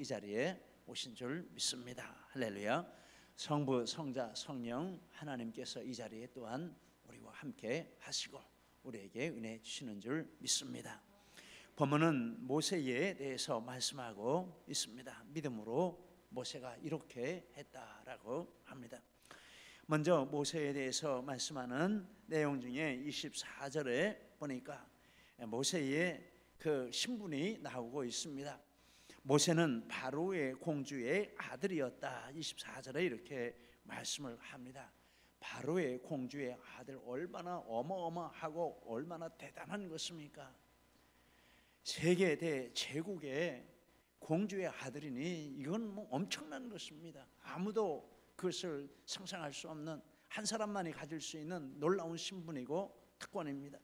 이 자리에 오신 줄 믿습니다. 할렐루야. 성부, 성자, 성령 하나님께서 이 자리에 또한 우리와 함께 하시고 우리에게 은혜 주시는 줄 믿습니다. 본문은 모세에 대해서 말씀하고 있습니다. 믿음으로 모세가 이렇게 했다라고 합니다. 먼저 모세에 대해서 말씀하는 내용 중에 24절에 보니까 모세의 그 신분이 나오고 있습니다. 모세는 바로의 공주의 아들이었다. 24절에 이렇게 말씀을 합니다. 바로의 공주의 아들, 얼마나 어마어마하고 얼마나 대단한 것입니까? 세계 대제국의 공주의 아들이니 이건 뭐 엄청난 것입니다. 아무도 그것을 상상할 수 없는, 한 사람만이 가질 수 있는 놀라운 신분이고 특권입니다.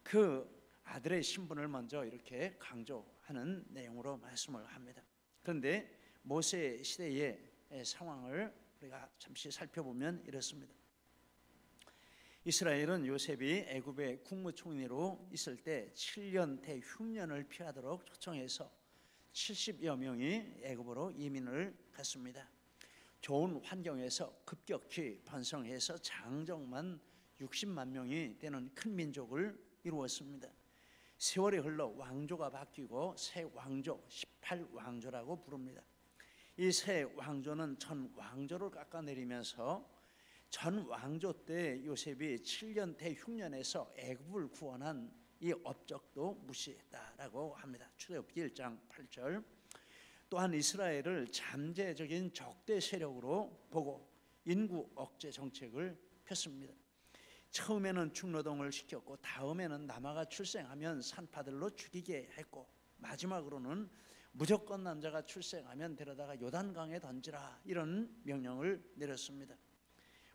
그 아들의 신분을 먼저 이렇게 강조하는 내용으로 말씀을 합니다. 그런데 모세 시대의 상황을 우리가 잠시 살펴보면 이렇습니다. 이스라엘은 요셉이 애굽의 국무총리로 있을 때 7년 대흉년을 피하도록 초청해서 70여 명이 애굽으로 이민을 갔습니다. 좋은 환경에서 급격히 번성해서 장정만 60만 명이 되는 큰 민족을 이루었습니다. 세월이 흘러 왕조가 바뀌고 새 왕조, 18왕조라고 부릅니다. 이 새 왕조는 전 왕조를 깎아내리면서 전 왕조 때 요셉이 7년 대흉년에서 애굽을 구원한 이 업적도 무시했다라고 합니다. 출애굽기 1장 8절. 또한 이스라엘을 잠재적인 적대 세력으로 보고 인구 억제 정책을 폈습니다. 처음에는 중노동을 시켰고 다음에는 남아가 출생하면 산파들로 죽이게 했고 마지막으로는 무조건 남자가 출생하면 데려다가 요단강에 던지라, 이런 명령을 내렸습니다.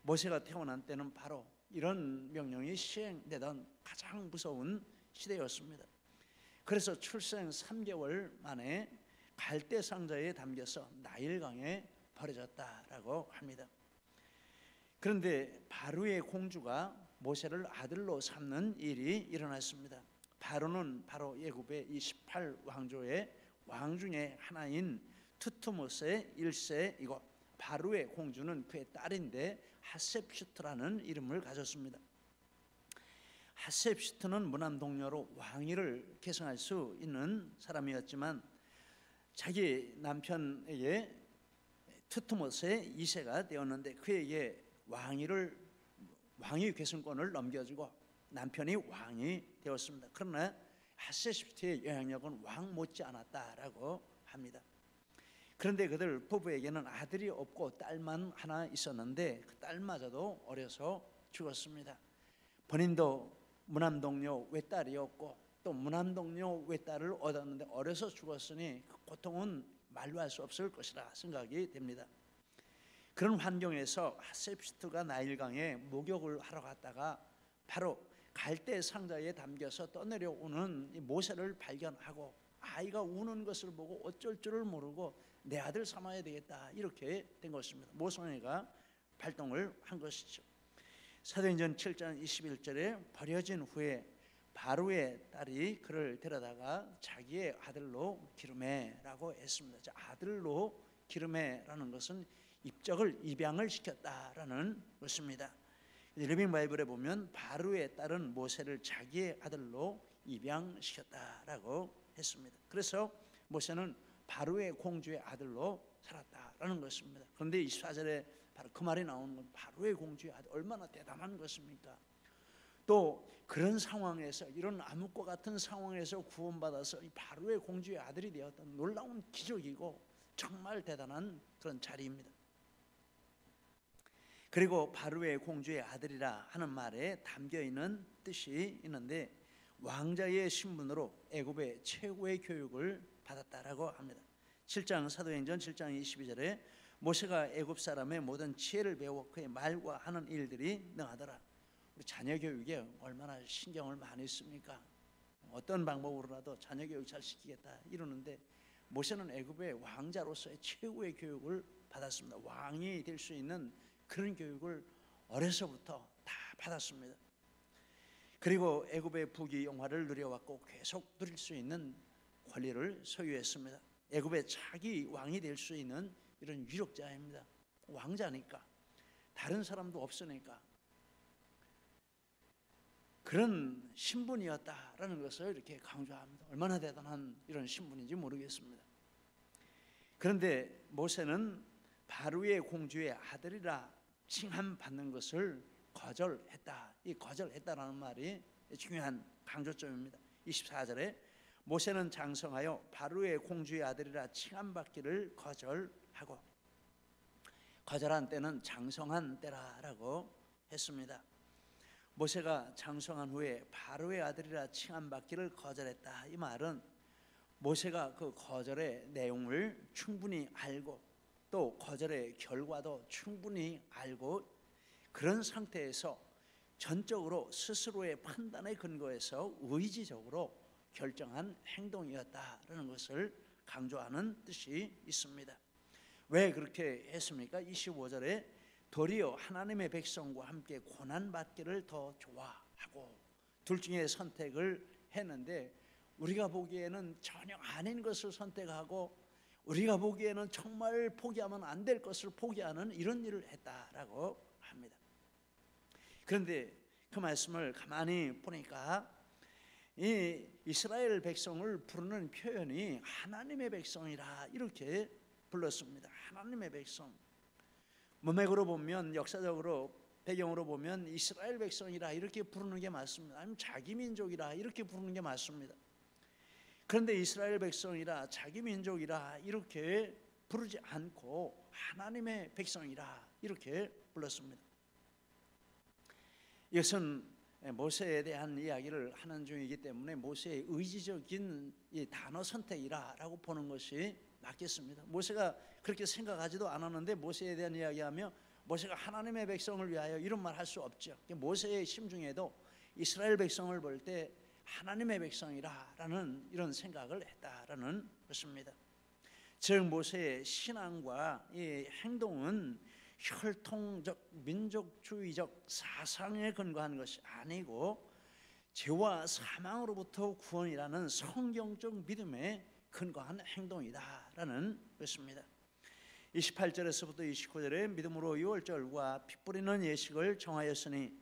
모세가 태어난 때는 바로 이런 명령이 시행되던 가장 무서운 시대였습니다. 그래서 출생 3개월 만에 갈대 상자에 담겨서 나일강에 버려졌다라고 합니다. 그런데 바로의 공주가 모세를 아들로 삼는 일이 일어났습니다. 바로는 바로 애굽의 28왕조의 왕 중에 하나인 투트모스의 1세이고 바로의 공주는 그의 딸인데 하셉슈트라는 이름을 가졌습니다. 하셉슈트는 무남동녀로 왕위를 계승할 수 있는 사람이었지만 자기 남편에게 투트모스의 2세가 되었는데 그에게 왕위 계승권을 넘겨주고 남편이 왕이 되었습니다. 그러나 하셉슈트의 영향력은 왕 못지 않았다라고 합니다. 그런데 그들 부부에게는 아들이 없고 딸만 하나 있었는데 그 딸마저도 어려서 죽었습니다. 본인도 무남동녀 외딸이었고 또 무남동녀 외딸을 얻었는데 어려서 죽었으니 그 고통은 말로 할 수 없을 것이라 생각이 됩니다. 그런 환경에서 하셉슈트가 나일강에 목욕을 하러 갔다가 바로 갈대 상자에 담겨서 떠내려오는 이 모세를 발견하고 아이가 우는 것을 보고 어쩔 줄을 모르고 내 아들 삼아야 되겠다, 이렇게 된 것입니다. 모성애가 발동을 한 것이죠. 사도행전 7장 21절에 버려진 후에 바로의 딸이 그를 데려다가 자기의 아들로 기르매라고 했습니다. 아들로 기르매라는 것은 입양을 시켰다라는 것입니다. 리빙 바이블에 보면 바로의 딸은 모세를 자기의 아들로 입양시켰다라고 했습니다. 그래서 모세는 바로의 공주의 아들로 살았다라는 것입니다. 그런데 24절에 바로 그 말이 나오는 건 바로의 공주의 아들, 얼마나 대단한 것입니까? 또 그런 상황에서, 이런 암흑과 같은 상황에서 구원받아서 이 바로의 공주의 아들이 되었던 놀라운 기적이고 정말 대단한 그런 자리입니다. 그리고 바로의 공주의 아들이라 하는 말에 담겨있는 뜻이 있는데 왕자의 신분으로 애굽의 최고의 교육을 받았다라고 합니다. 7장 사도행전 7장 22절에 모세가 애굽 사람의 모든 지혜를 배워 그의 말과 하는 일들이 능하더라. 우리 자녀 교육에 얼마나 신경을 많이 씁니까? 어떤 방법으로라도 자녀 교육 잘 시키겠다 이러는데 모세는 애굽의 왕자로서의 최고의 교육을 받았습니다. 왕이 될 수 있는 그런 교육을 어려서부터 다 받았습니다. 그리고 애굽의 부귀영화를 누려왔고 계속 누릴 수 있는 권리를 소유했습니다. 애굽의 차기 왕이 될 수 있는 이런 유력자입니다. 왕자니까, 다른 사람도 없으니까 그런 신분이었다라는 것을 이렇게 강조합니다. 얼마나 대단한 이런 신분인지 모르겠습니다. 그런데 모세는 바로의 공주의 아들이라 칭함받는 것을 거절했다. 이 거절했다라는 말이 중요한 강조점입니다. 24절에 모세는 장성하여 바로의 공주의 아들이라 칭함받기를 거절하고, 거절한 때는 장성한 때라라고 했습니다. 모세가 장성한 후에 바로의 아들이라 칭함받기를 거절했다. 이 말은 모세가 그 거절의 내용을 충분히 알고 또 거절의 결과도 충분히 알고 그런 상태에서 전적으로 스스로의 판단에 근거해서 의지적으로 결정한 행동이었다라는 것을 강조하는 뜻이 있습니다. 왜 그렇게 했습니까? 25절에 도리어 하나님의 백성과 함께 고난받기를 더 좋아하고, 둘 중에 선택을 했는데 우리가 보기에는 전혀 아닌 것을 선택하고 우리가 보기에는 정말 포기하면 안 될 것을 포기하는 이런 일을 했다라고 합니다. 그런데 그 말씀을 가만히 보니까 이 이스라엘 백성을 부르는 표현이 하나님의 백성이라 이렇게 불렀습니다. 하나님의 백성. 문맥으로 보면, 역사적으로 배경으로 보면 이스라엘 백성이라 이렇게 부르는 게 맞습니다. 아니면 자기 민족이라 이렇게 부르는 게 맞습니다. 그런데 이스라엘 백성이라 자기 민족이라 이렇게 부르지 않고 하나님의 백성이라 이렇게 불렀습니다. 이것은 모세에 대한 이야기를 하는 중이기 때문에 모세의 의지적인 이 단어 선택이라고 보는 것이 맞겠습니다. 모세가 그렇게 생각하지도 않았는데 모세에 대한 이야기하며 모세가 하나님의 백성을 위하여 이런 말 할 수 없죠. 모세의 심중에도 이스라엘 백성을 볼 때 하나님의 백성이라는 이런 생각을 했다라는 것입니다. 즉 모세의 신앙과 이 행동은 혈통적 민족주의적 사상에 근거한 것이 아니고 죄와 사망으로부터 구원이라는 성경적 믿음에 근거한 행동이다라는 것입니다. 28절에서부터 29절에 믿음으로 유월절과 피 뿌리는 예식을 정하였으니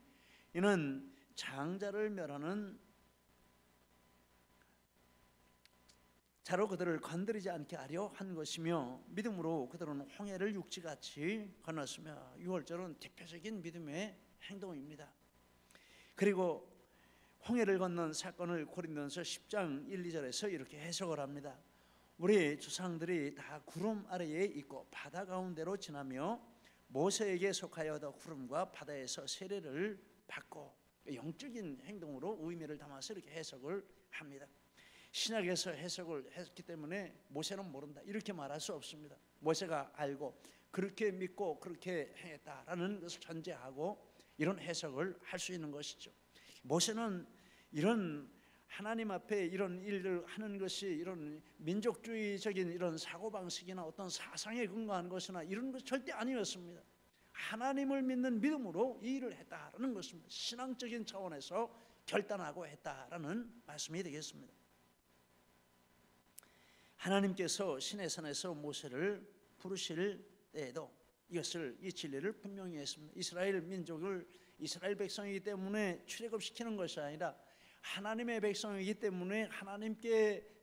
이는 장자를 멸하는 자로 그들을 건드리지 않게 하려 한 것이며 믿음으로 그들은 홍해를 육지같이 건넜으며, 유월절은 대표적인 믿음의 행동입니다. 그리고 홍해를 건넌 사건을 고린도전서 10장 1, 2절에서 이렇게 해석을 합니다. 우리 조상들이 다 구름 아래에 있고 바다 가운데로 지나며 모세에게 속하여 더 구름과 바다에서 세례를 받고, 영적인 행동으로 의미를 담아서 이렇게 해석을 합니다. 신약에서 해석을 했기 때문에 모세는 모른다 이렇게 말할 수 없습니다. 모세가 알고 그렇게 믿고 그렇게 행했다라는 것을 전제하고 이런 해석을 할 수 있는 것이죠. 모세는 이런 하나님 앞에 이런 일을 하는 것이 이런 민족주의적인 이런 사고방식이나 어떤 사상에 근거한 것이나 이런 것 절대 아니었습니다. 하나님을 믿는 믿음으로 이 일을 했다라는 것입니다. 신앙적인 차원에서 결단하고 했다라는 말씀이 되겠습니다. 하나님께서 시내산에서 모세를 부르실 때에도 이 진리를 분명히 했습니다. 이스라엘 민족을 이스라엘 백성이기 때문에 출애굽시키는 것이 아니라 하나님의 백성이기 때문에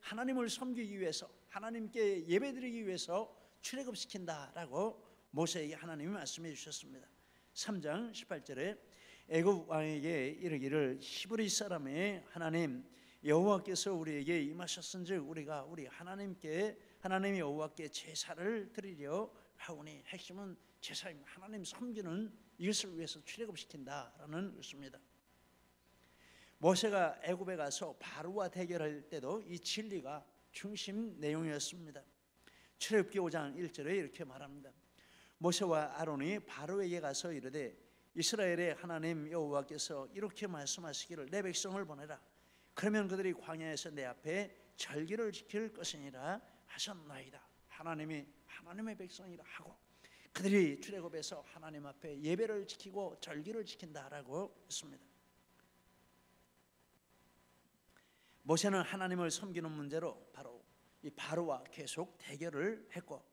하나님을 섬기기 위해서, 하나님께 예배드리기 위해서 출애굽시킨다라고 모세에게 하나님이 말씀해 주셨습니다. 3장 18절에 애굽 왕에게 이르기를 히브리 사람의 하나님 여호와께서 우리에게 임하셨은즉 우리가 우리 하나님 여호와께 제사를 드리려 하오니, 핵심은 제사입니다. 하나님 섬기는 이것을 위해서 출애굽시킨다라는 것입니다. 모세가 애굽에 가서 바로와 대결할 때도 이 진리가 중심 내용이었습니다. 출애굽기 5장 1절에 이렇게 말합니다. 모세와 아론이 바로에게 가서 이르되 이스라엘의 하나님 여호와께서 이렇게 말씀하시기를 내 백성을 보내라. 그러면 그들이 광야에서 내 앞에 절기를 지킬 것이니라 하셨나이다. 하나님이 하나님의 백성이라 하고 그들이 출애굽에서 하나님 앞에 예배를 지키고 절기를 지킨다라고 했습니다. 모세는 하나님을 섬기는 문제로 바로 이 바로와 계속 대결을 했고,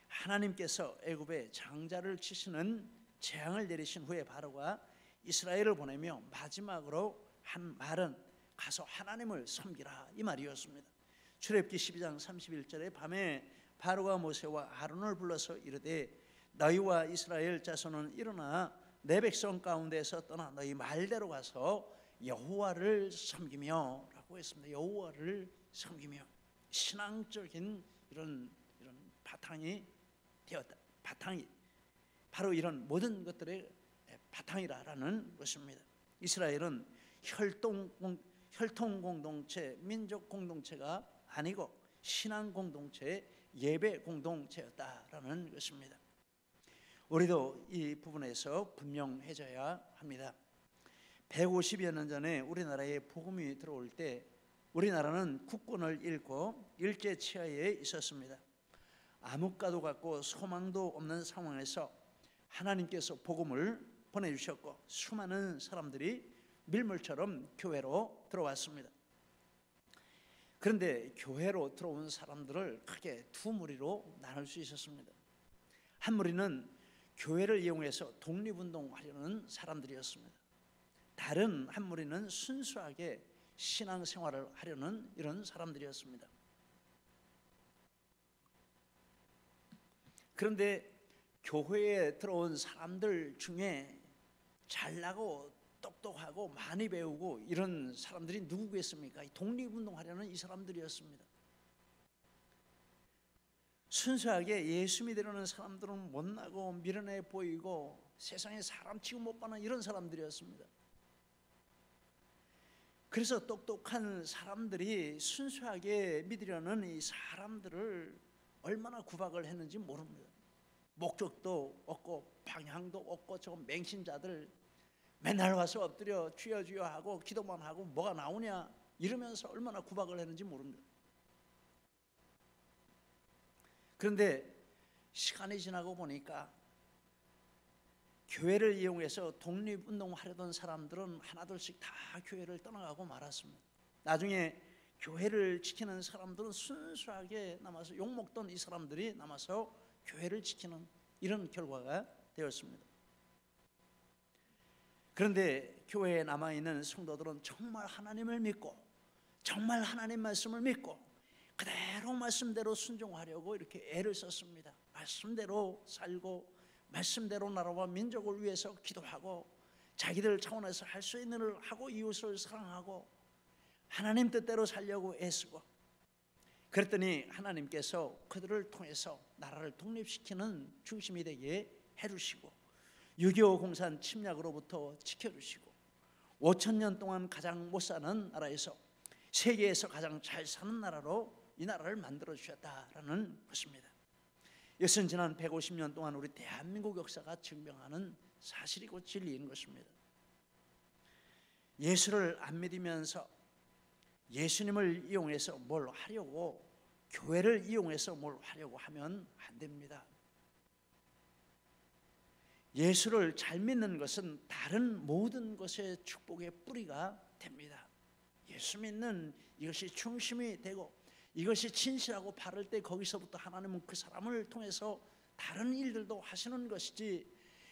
하나님께서 애굽에 장자를 치시는 재앙을 내리신 후에 바로가 이스라엘을 보내며 마지막으로 한 말은 가서 하나님을 섬기라, 이 말이었습니다. 출애굽기 12장 31절에 밤에 바로가 모세와 아론을 불러서 이르되 너희와 이스라엘 자손은 일어나 내 백성 가운데서 떠나 너희 말대로 가서 여호와를 섬기며 라고 했습니다. 여호와를 섬기며, 신앙적인 이런 바탕이 되었다. 바탕이 바로 이런 모든 것들의 바탕이라는 것입니다. 이스라엘은 혈통 공동체, 민족 공동체가 아니고 신앙 공동체, 예배 공동체였다라는 것입니다. 우리도 이 부분에서 분명해져야 합니다. 150여 년 전에 우리나라에 복음이 들어올 때 우리나라는 국권을 잃고 일제치하에 있었습니다. 아무것도 갖고 소망도 없는 상황에서 하나님께서 복음을 보내주셨고 수많은 사람들이 밀물처럼 교회로 들어왔습니다. 그런데 교회로 들어온 사람들을 크게 두 무리로 나눌 수 있었습니다. 한 무리는 교회를 이용해서 독립운동하려는 사람들이었습니다. 다른 한 무리는 순수하게 신앙생활을 하려는 이런 사람들이었습니다. 그런데 교회에 들어온 사람들 중에 잘나고 똑똑하고 많이 배우고 이런 사람들이 누구겠습니까? 독립운동하려는 이 사람들이었습니다. 순수하게 예수 믿으려는 사람들은 못나고 미련해 보이고 세상에 사람 취급 못 받는 이런 사람들이었습니다. 그래서 똑똑한 사람들이 순수하게 믿으려는 이 사람들을 얼마나 구박을 했는지 모릅니다. 목적도 없고 방향도 없고 저 맹신자들 맨날 와서 엎드려 주여 주여 하고 기도만 하고 뭐가 나오냐 이러면서 얼마나 구박을 했는지 모릅니다. 그런데 시간이 지나고 보니까 교회를 이용해서 독립운동하려던 사람들은 하나둘씩 다 교회를 떠나가고 말았습니다. 나중에 교회를 지키는 사람들은 순수하게 남아서 욕먹던 이 사람들이 남아서 교회를 지키는 이런 결과가 되었습니다. 그런데 교회에 남아있는 성도들은 정말 하나님을 믿고 정말 하나님 말씀을 믿고 그대로 말씀대로 순종하려고 이렇게 애를 썼습니다. 말씀대로 살고 말씀대로 나라와 민족을 위해서 기도하고 자기들 차원에서 할 수 있는 일을 하고 이웃을 사랑하고 하나님 뜻대로 살려고 애쓰고, 그랬더니 하나님께서 그들을 통해서 나라를 독립시키는 중심이 되게 해주시고 6.25 공산 침략으로부터 지켜주시고 5,000년 동안 가장 못 사는 나라에서 세계에서 가장 잘 사는 나라로 이 나라를 만들어 주셨다라는 것입니다. 이것은 지난 150년 동안 우리 대한민국 역사가 증명하는 사실이고 진리인 것입니다. 예수를 안 믿으면서 예수님을 이용해서 뭘 하려고, 교회를 이용해서 뭘 하려고 하면 안 됩니다. 예수를 잘 믿는 것은 다른 모든 것의 축복의 뿌리가 됩니다. 예수 믿는 이것이 중심이 되고 이것이 진실하고 바를 때 거기서부터 하나님은 그 사람을 통해서 다른 일들도 하시는 것이지,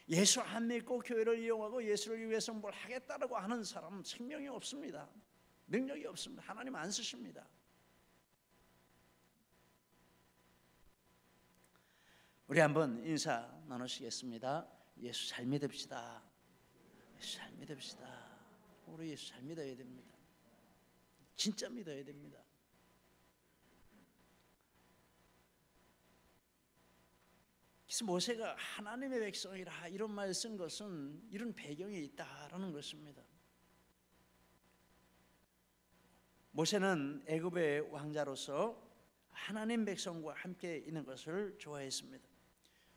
예수 안 믿고 교회를 이용하고 예수를 위해서 뭘 하겠다라고 하는 사람은 생명이 없습니다. 능력이 없습니다. 하나님 안 쓰십니다. 우리 한번 인사 나누시겠습니다. 예수 잘 믿읍시다. 예수 잘 믿읍시다. 우리 예수 잘 믿어야 됩니다. 진짜 믿어야 됩니다. 그래서 모세가 하나님의 백성이라 이런 말을 쓴 것은 이런 배경이 있다라는 것입니다. 모세는 애굽의 왕자로서 하나님 백성과 함께 있는 것을 좋아했습니다.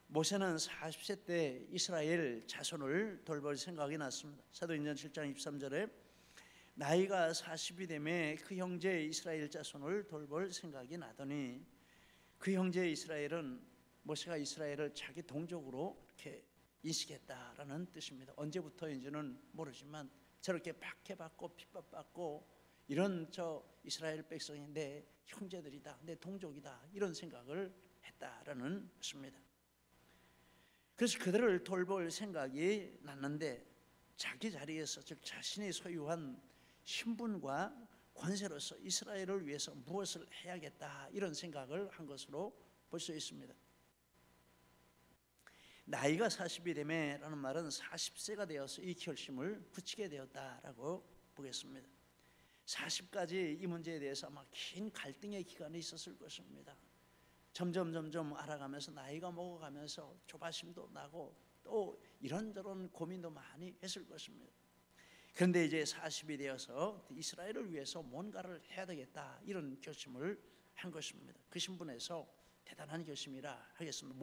모세는 40세 때 이스라엘 자손을 돌볼 생각이 났습니다. 사도행전 7장 23절에 나이가 40이 되매 그 형제 이스라엘 자손을 돌볼 생각이 나더니, 그 형제 이스라엘은 모세가 이스라엘을 자기 동족으로 이렇게 인식했다라는 뜻입니다. 언제부터인지는 모르지만 저렇게 박해받고 핍박받고 이런 이스라엘 백성이 내 형제들이다, 내 동족이다, 이런 생각을 했다라는 것입니다. 그래서 그들을 돌볼 생각이 났는데 자기 자리에서, 즉 자신이 소유한 신분과 권세로서 이스라엘을 위해서 무엇을 해야겠다, 이런 생각을 한 것으로 볼 수 있습니다. 나이가 40이 되매라는 말은 40세가 되어서 이 결심을 굳히게 되었다라고 보겠습니다. 40까지 이 문제에 대해서 아마 긴 갈등의 기간이 있었을 것입니다. 점점 알아가면서 나이가 먹어가면서 조바심도 나고 또 이런저런 고민도 많이 했을 것입니다. 그런데 이제 40이 되어서 이스라엘을 위해서 뭔가를 해야 되겠다, 이런 결심을 한 것입니다. 그 신분에서 대단한 결심이라 하겠습니다.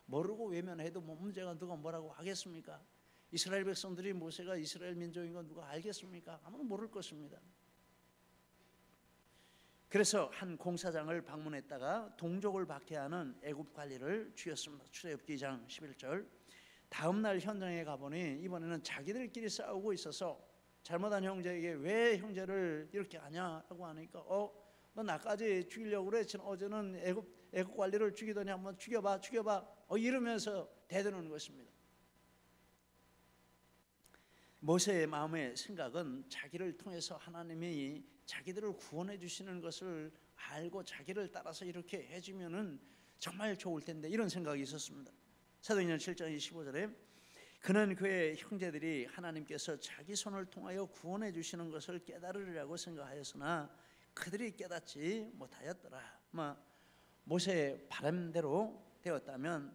모르고 외면해도 뭐 문제가, 누가 뭐라고 하겠습니까? 이스라엘 백성들이 모세가 이스라엘 민족인 건 누가 알겠습니까? 아무도 모를 것입니다. 그래서 한 공사장을 방문했다가 동족을 박해하는 애굽 관리를 주였습니다. 출애굽기 2장 11절. 다음 날 현장에 가보니 이번에는 자기들끼리 싸우고 있어서 잘못한 형제에게 왜 형제를 이렇게 하냐라고 하니까 너 나까지 죽이려고 그래. 어제는 애굽 관리를 죽이더니 한번 죽여봐 이러면서 대드는 것입니다. 모세의 마음의 생각은 자기를 통해서 하나님이 자기들을 구원해 주시는 것을 알고 자기를 따라서 이렇게 해주면은 정말 좋을 텐데, 이런 생각이 있었습니다. 사도행전 7장 25절에 그는 그의 형제들이 하나님께서 자기 손을 통하여 구원해 주시는 것을 깨달으리라고 생각하였으나 그들이 깨닫지 못하였더라. 모세의 바람대로 되었다면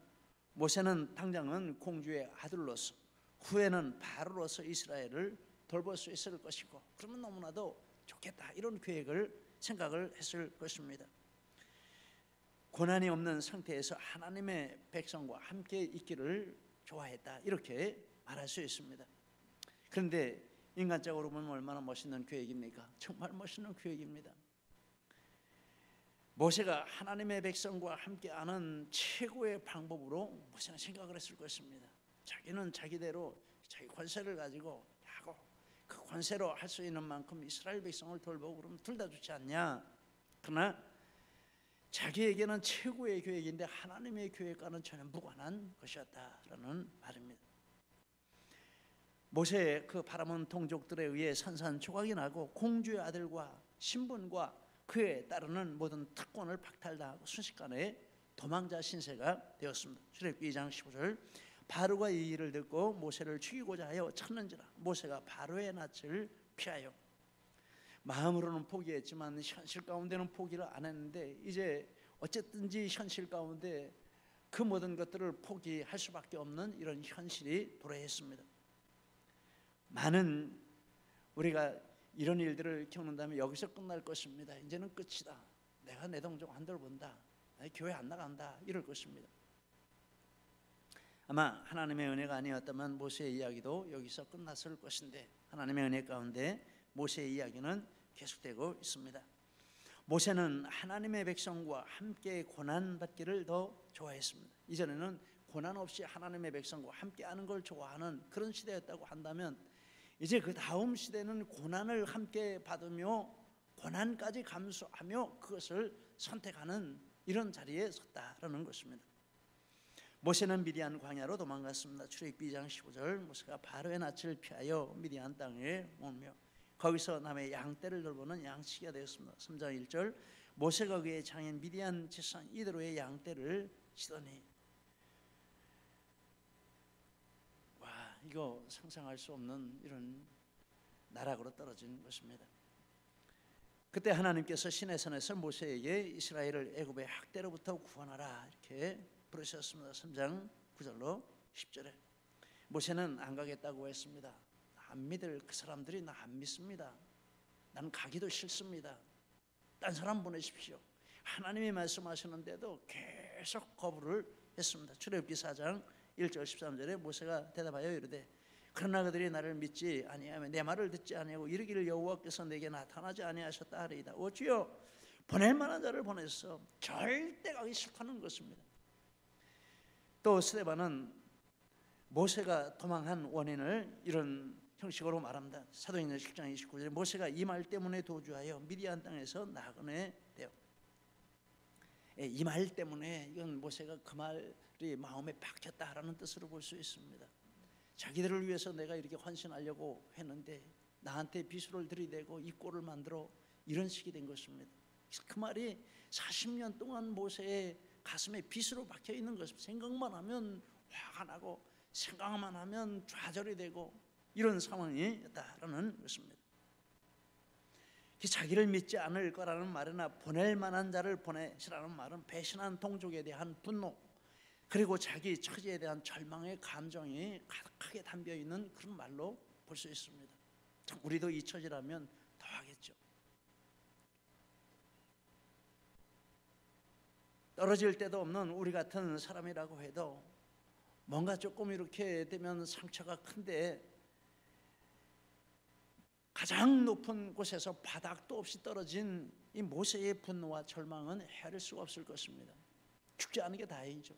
모세는 당장은 공주의 아들로서, 후에는 바로로서 이스라엘을 돌볼 수 있을 것이고, 그러면 너무나도 좋겠다, 이런 생각을 했을 것입니다. 고난이 없는 상태에서 하나님의 백성과 함께 있기를 좋아했다, 이렇게 말할 수 있습니다. 그런데 인간적으로 보면 얼마나 멋있는 계획입니까? 정말 멋있는 계획입니다. 모세가 하나님의 백성과 함께하는 최고의 방법으로 모세는 생각을 했을 것입니다. 자기는 자기대로 자기 권세를 가지고 하고 그 권세로 할 수 있는 만큼 이스라엘 백성을 돌보고 그러면 둘 다 좋지 않냐. 그러나 자기에게는 최고의 계획인데 하나님의 계획과는 전혀 무관한 것이었다라는 말입니다. 모세의 그 바람은 동족들에 의해 산산조각이 나고 공주의 아들과 신분과 그에 따르는 모든 특권을 박탈당하고 순식간에 도망자 신세가 되었습니다. 출애굽기 2장 15절. 바로가 이 일을 듣고 모세를 죽이고자 하여 찾는지라. 모세가 바로의 낯을 피하여, 마음으로는 포기했지만 현실 가운데는 포기를 안 했는데 이제 어쨌든지 현실 가운데 그 모든 것들을 포기할 수밖에 없는 이런 현실이 도래했습니다. 많은 우리가 이런 일들을 겪는다면 여기서 끝날 것입니다. 이제는 끝이다. 내가 내 동족 안 돌본다. 교회 안 나간다. 이럴 것입니다. 아마 하나님의 은혜가 아니었다면 모세의 이야기도 여기서 끝났을 것인데 하나님의 은혜 가운데 모세의 이야기는 계속되고 있습니다. 모세는 하나님의 백성과 함께 고난받기를 더 좋아했습니다. 이전에는 고난 없이 하나님의 백성과 함께하는 걸 좋아하는 그런 시대였다고 한다면 이제 그 다음 시대는 고난을 함께 받으며 고난까지 감수하며 그것을 선택하는 이런 자리에 섰다라는 것입니다. 모세는 미디안 광야로 도망갔습니다. 출애굽기 2장 15절. 모세가 바로의 낯을 피하여 미디안 땅에 오며 거기서 남의 양떼를 돌보는 양치기가 되었습니다. 3장 1절. 모세가 그의 장인 미디안 지상 이드로의 양떼를 치더니, 와, 이거 상상할 수 없는 이런 나락으로 떨어진 것입니다. 그때 하나님께서 시내산에서 모세에게 이스라엘을 애굽의 학대로부터 구원하라 이렇게 부르셨습니다. 3장 9절로 10절에 모세는 안 가겠다고 했습니다. 안 믿을 그 사람들이 나 안 믿습니다. 나는 가기도 싫습니다. 딴 사람 보내십시오. 하나님이 말씀하시는데도 계속 거부를 했습니다. 출애굽기 4장 1절 13절에 모세가 대답하여 이르되 그러나 그들이 나를 믿지 아니하며 내 말을 듣지 아니하고 이르기를 여호와께서 내게 나타나지 아니하셨다 하리이다. 오 주여, 보낼 만한 자를 보내서 절대 가기 싫다는 것입니다. 또 스데반은 모세가 도망한 원인을 이런 형식으로 말합니다. 사도행전 10장 29절에 모세가 이 말 때문에 도주하여 미디안 땅에서 나그네 되어, 이 말 때문에 이건 모세가 그 말이 마음에 박혔다라는 뜻으로 볼 수 있습니다. 자기들을 위해서 내가 이렇게 헌신하려고 했는데 나한테 비수를 들이대고 이 꼴을 만들어 이런 식이 된 것입니다. 그 말이 40년 동안 모세의 가슴에 비수로 박혀 있는 것입니다. 생각만 하면 화가 나고 생각만 하면 좌절이 되고 이런 상황이었다라는 것입니다. 자기를 믿지 않을 거라는 말이나 보낼 만한 자를 보내시라는 말은 배신한 동족에 대한 분노, 그리고 자기 처지에 대한 절망의 감정이 가득하게 담겨 있는 그런 말로 볼 수 있습니다. 우리도 이 처지라면 더 하겠죠. 떨어질 데도 없는 우리 같은 사람이라고 해도 뭔가 조금 이렇게 되면 상처가 큰데 가장 높은 곳에서 바닥도 없이 떨어진 이 모세의 분노와 절망은 헤아릴 수가 없을 것입니다. 죽지 않은 게 다행이죠.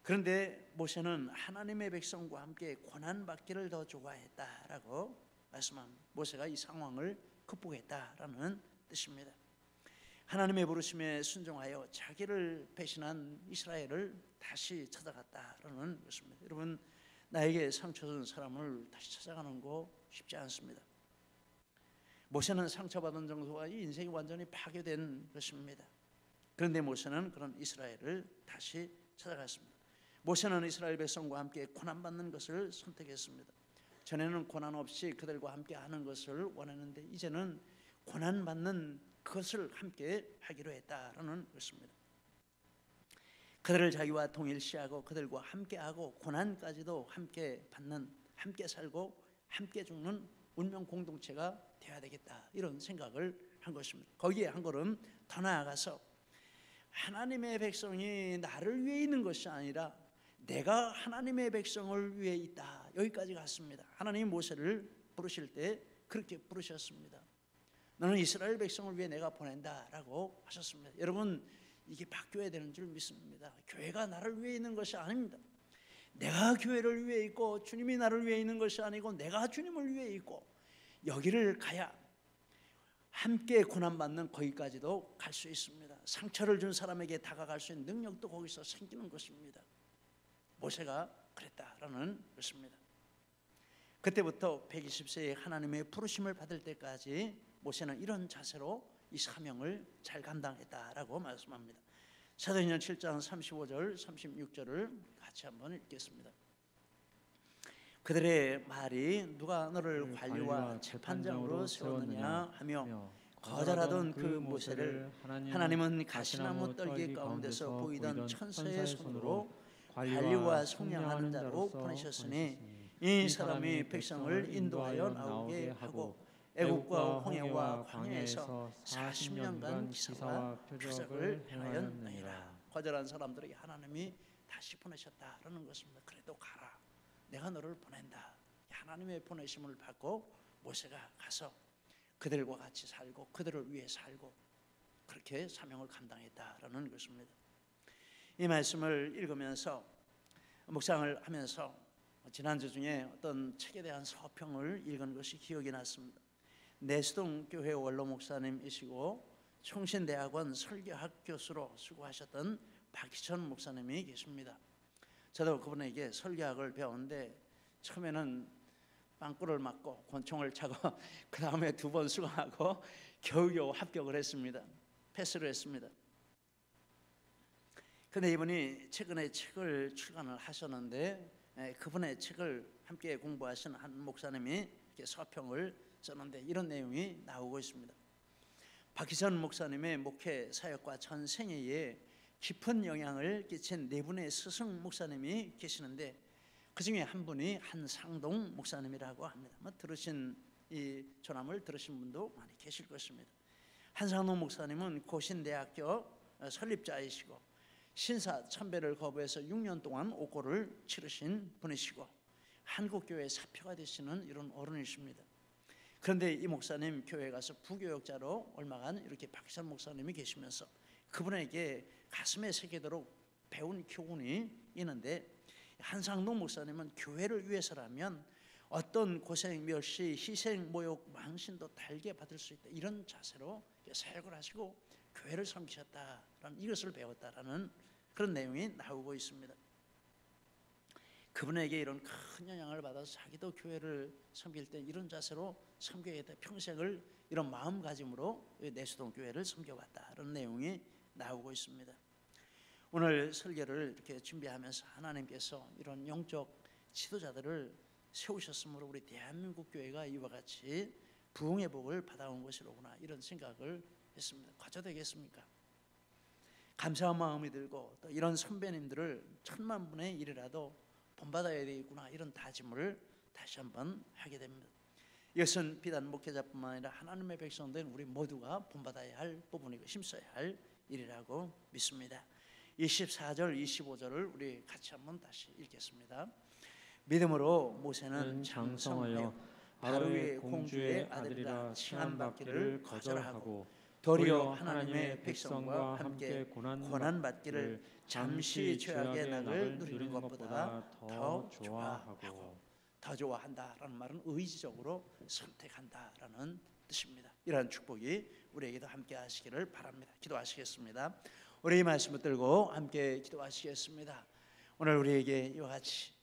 그런데 모세는 하나님의 백성과 함께 고난받기를 더 좋아했다라고 말씀합니다. 모세가 이 상황을 극복했다라는 뜻입니다. 하나님의 부르심에 순종하여 자기를 배신한 이스라엘을 다시 찾아갔다라는 것입니다. 여러분, 나에게 상처 준 사람을 다시 찾아가는 거 쉽지 않습니다. 모세는 상처받은 정도가 이 인생이 완전히 파괴된 것입니다. 그런데 모세는 그런 이스라엘을 다시 찾아갔습니다. 모세는 이스라엘 백성과 함께 고난받는 것을 선택했습니다. 전에는 고난 없이 그들과 함께 하는 것을 원했는데 이제는 고난받는 그것을 함께 하기로 했다라는 것입니다. 그들을 자기와 동일시하고 그들과 함께하고 고난까지도 함께 받는, 함께 살고 함께 죽는 운명 공동체가 되어야 되겠다, 이런 생각을 한 것입니다. 거기에 한 걸음 더 나아가서 하나님의 백성이 나를 위해 있는 것이 아니라 내가 하나님의 백성을 위해 있다, 여기까지 갔습니다. 하나님이 모세를 부르실 때 그렇게 부르셨습니다. 너는 이스라엘 백성을 위해 내가 보낸다라고 하셨습니다. 여러분, 이게 바뀌어야 되는 줄 믿습니다. 교회가 나를 위해 있는 것이 아닙니다. 내가 교회를 위해 있고 주님이 나를 위해 있는 것이 아니고 내가 주님을 위해 있고, 여기를 가야 함께 고난받는 거기까지도 갈 수 있습니다. 상처를 준 사람에게 다가갈 수 있는 능력도 거기서 생기는 것입니다. 모세가 그랬다라는 것입니다. 그때부터 120세에 하나님의 부르심을 받을 때까지 모세는 이런 자세로 이 사명을 잘 감당했다라고 말씀합니다. 사도행전 7장 35절 36절을 같이 한번 읽겠습니다. 그들의 말이 누가 너를 관리와 재판장으로 세웠느냐 하며 거절하던 그 모세를 하나님은 가시나무 떨기 가운데서 보이던 천사의 손으로 관리와 속량하는 자로 보내셨으니 이 사람이 백성을 인도하여 나오게 하고 애국과 홍해와 광야에서 40년간 기사와 표적을 행하였느니라. 거절한 사람들에게 하나님이 다시 보내셨다라는 것입니다. 그래도 가라, 내가 너를 보낸다. 하나님의 보내심을 받고 모세가 가서 그들과 같이 살고 그들을 위해 살고 그렇게 사명을 감당했다라는 것입니다. 이 말씀을 읽으면서 묵상을 하면서 지난주 중에 어떤 책에 대한 서평을 읽은 것이 기억이 났습니다. 내수동 교회 원로 목사님이시고 총신대학원 설교학 교수로 수고하셨던 박희천 목사님이 계십니다. 저도 그분에게 설교학을 배웠는데 처음에는 빵꾸를 맞고 권총을 차고 그 다음에 2번 수강하고 겨우겨우 합격을 했습니다. 패스를 했습니다. 그런데 이분이 최근에 책을 출간을 하셨는데 그분의 책을 함께 공부하신 한 목사님이 이렇게 서평을 썼는데 이런 내용이 나오고 있습니다. 박희선 목사님의 목회 사역과 전 생애에 깊은 영향을 끼친 4분의 스승 목사님이 계시는데 그 중에 한 분이 한상동 목사님이라고 합니다. 들으신 이 조남을 들으신 분도 많이 계실 것입니다. 한상동 목사님은 고신대학교 설립자이시고 신사 천배를 거부해서 6년 동안 옥고를 치르신 분이시고 한국교회 사표가 되시는 이런 어른이십니다. 그런데 이 목사님 교회에 가서 부교역자로 얼마간 이렇게 박희선 목사님이 계시면서 그분에게 가슴에 새기도록 배운 교훈이 있는데, 한상동 목사님은 교회를 위해서라면 어떤 고생, 멸시, 희생, 모욕, 망신도 달게 받을 수 있다. 이런 자세로 사역을 하시고 교회를 섬기셨다라는, 이것을 배웠다라는 그런 내용이 나오고 있습니다. 그분에게 이런 큰 영향을 받아서 자기도 교회를 섬길 때 이런 자세로 섬겨야겠다. 평생을 이런 마음가짐으로 내수동 교회를 섬겨왔다라는 내용이 나오고 있습니다. 오늘 설교를 이렇게 준비하면서 하나님께서 이런 영적 지도자들을 세우셨으므로 우리 대한민국 교회가 이와 같이 부흥의 복을 받아온 것이로구나, 이런 생각을 했습니다. 과자 되겠습니까? 감사한 마음이 들고 또 이런 선배님들을 10,000분의 1이라도 본받아야 되겠구나, 이런 다짐을 다시 한번 하게 됩니다. 이것은 비단 목회자뿐만 아니라 하나님의 백성된 우리 모두가 본받아야 할 부분이고 힘써야 할 일이라고 믿습니다. 24절 25절을 우리 같이 한번 다시 읽겠습니다. 믿음으로 모세는 장성하여 바로의 공주의 아들이라 칭함받기를 거절하고 도리어 하나님의 백성과 함께 고난받기를 잠시 죄악의 낙을 누리는 것보다 더 좋아한다라는 말은 의지적으로 선택한다라는 뜻입니다. 이러한 축복이 우리에게도 함께 하시기를 바랍니다. 기도하시겠습니다. 우리 이 말씀을 들고 함께 기도하시겠습니다. 오늘 우리에게 이와 같이